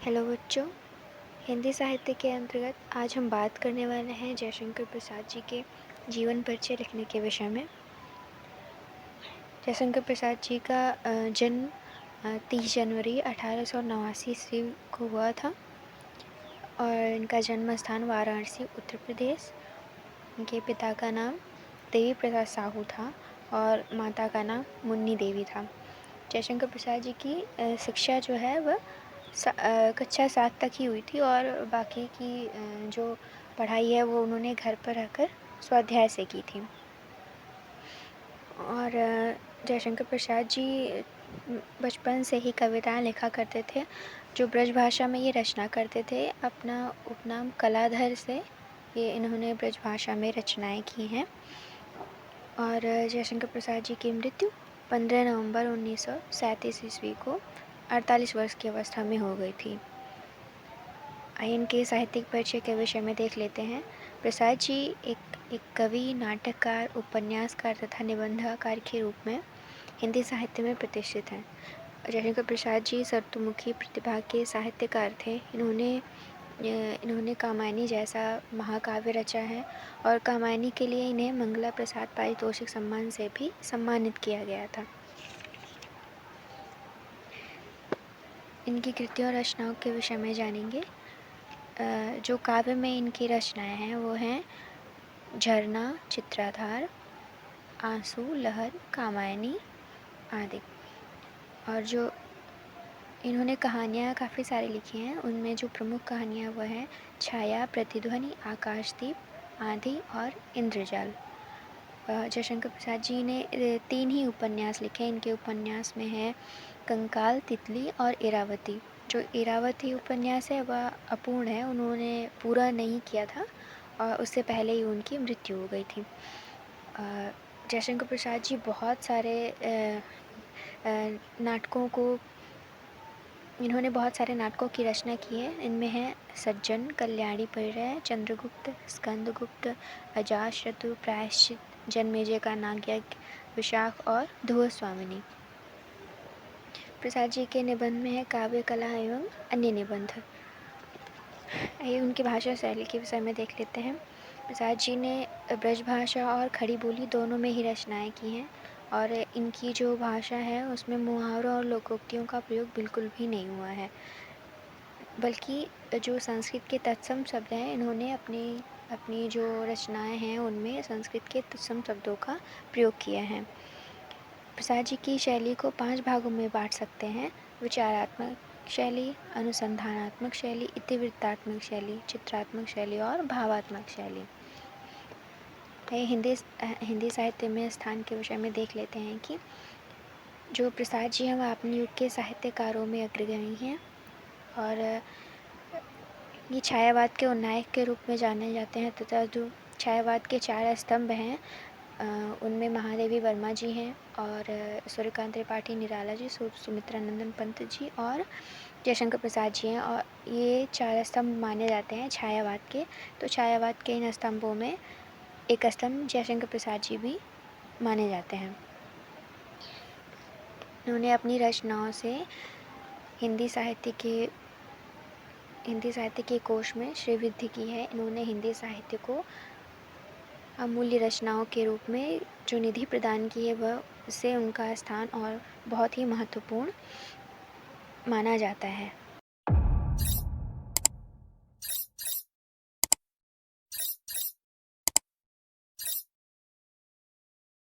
Hello बच्चों। हिंदी साहित्य के अंतर्गत आज हम बात करने वाले हैं जयशंकर प्रसाद जी के जीवन परिचय लिखने के विषय में। जयशंकर प्रसाद जी का जन्म 30 जनवरी 1889 ईस्वी को हुआ था और इनका जन्म स्थान वाराणसी उत्तर प्रदेश। इनके पिता का नाम देवी प्रसाद साहू था और माता का नाम मुन्नी देवी था। जयशंकर प्रसाद जी की शिक्षा जो है वह कक्षा 7 तक ही हुई थी और बाकी की जो पढ़ाई है वो उन्होंने घर पर रहकर स्वाध्याय से की थी। और जयशंकर प्रसाद जी बचपन से ही कविताएं लिखा करते थे, जो ब्रज भाषा में ये रचना करते थे। अपना उपनाम कलाधर से ये इन्होंने ब्रज भाषा में रचनाएं की हैं। और जयशंकर प्रसाद जी की मृत्यु 15 नवंबर 1937 ईस्वी को 48 वर्ष की अवस्था में हो गई थी। आइए इनके साहित्यिक परिचय के विषय में देख लेते हैं। प्रसाद जी एक कवि, नाटककार, उपन्यासकार तथा निबंधकार के रूप में हिंदी साहित्य में प्रतिष्ठित हैं। जयशंकर प्रसाद जी सर्वतोमुखी प्रतिभा के साहित्यकार थे। इन्होंने कामायनी जैसा महाकाव्य रचा है और कामायनी के लिए इन्हें मंगला प्रसाद पारितोषिक सम्मान से भी सम्मानित किया गया था। इनकी कृतियों और रचनाओं के विषय में जानेंगे। जो काव्य में इनकी रचनाएं हैं वो हैं झरना, चित्राधार, आंसू, लहर, कामायनी आदि। और जो इन्होंने कहानियाँ काफ़ी सारी लिखी हैं, उनमें जो प्रमुख कहानियाँ वो हैं छाया, प्रतिध्वनि, आकाशदीप, आंधी और इंद्रजाल। जयशंकर प्रसाद जी ने 3 ही उपन्यास लिखे। इनके उपन्यास में है कंकाल, तितली और इरावती। जो इरावती उपन्यास है वह अपूर्ण है, उन्होंने पूरा नहीं किया था और उससे पहले ही उनकी मृत्यु हो गई थी। जयशंकर प्रसाद जी बहुत सारे बहुत सारे नाटकों की रचना की है। इनमें है सज्जन, कल्याणी परिणय, चंद्रगुप्त, स्कंदगुप्त, अजातशत्रु, प्रायश्चित, जन्मेजय का नागयज्ञ, विशाख और ध्रुव स्वामिनी। प्रसाद जी के निबंध में है काव्य कला एवं अन्य निबंध। आइए उनकी भाषा शैली के विषय में देख लेते हैं। प्रसाद जी ने ब्रज भाषा और खड़ी बोली दोनों में ही रचनाएं की हैं और इनकी जो भाषा है उसमें मुहावरों और लोकोक्तियों का प्रयोग बिल्कुल भी नहीं हुआ है, बल्कि जो संस्कृत के तत्सम शब्द हैं इन्होंने अपनी जो रचनाएं हैं उनमें संस्कृत के तत्सम शब्दों का प्रयोग किया है। प्रसाद जी की शैली को 5 भागों में बांट सकते हैं: विचारात्मक शैली, अनुसंधानात्मक शैली, इतिवृत्तात्मक शैली, चित्रात्मक शैली और भावात्मक शैली। हिंदी साहित्य में स्थान के विषय में देख लेते हैं कि जो प्रसाद जी हैं वह अपने युग के साहित्यकारों में अग्रगणी हैं और ये छायावाद के उन्नायक के रूप में जाने जाते हैं तथा जो छायावाद के 4 स्तंभ हैं उनमें महादेवी वर्मा जी हैं और सूर्यकांत त्रिपाठी निराला जी, सुमित्रानंदन पंत जी और जयशंकर प्रसाद जी हैं। और ये 4 स्तंभ माने जाते हैं छायावाद के। तो छायावाद के इन स्तंभों में एक स्तंभ जयशंकर प्रसाद जी भी माने जाते हैं। उन्होंने अपनी रचनाओं से हिंदी साहित्य के कोश में श्रीवृद्धि की है। इन्होंने हिंदी साहित्य को अमूल्य रचनाओं के रूप में जो निधि प्रदान की है वह उससे उनका स्थान और बहुत ही महत्वपूर्ण माना जाता है।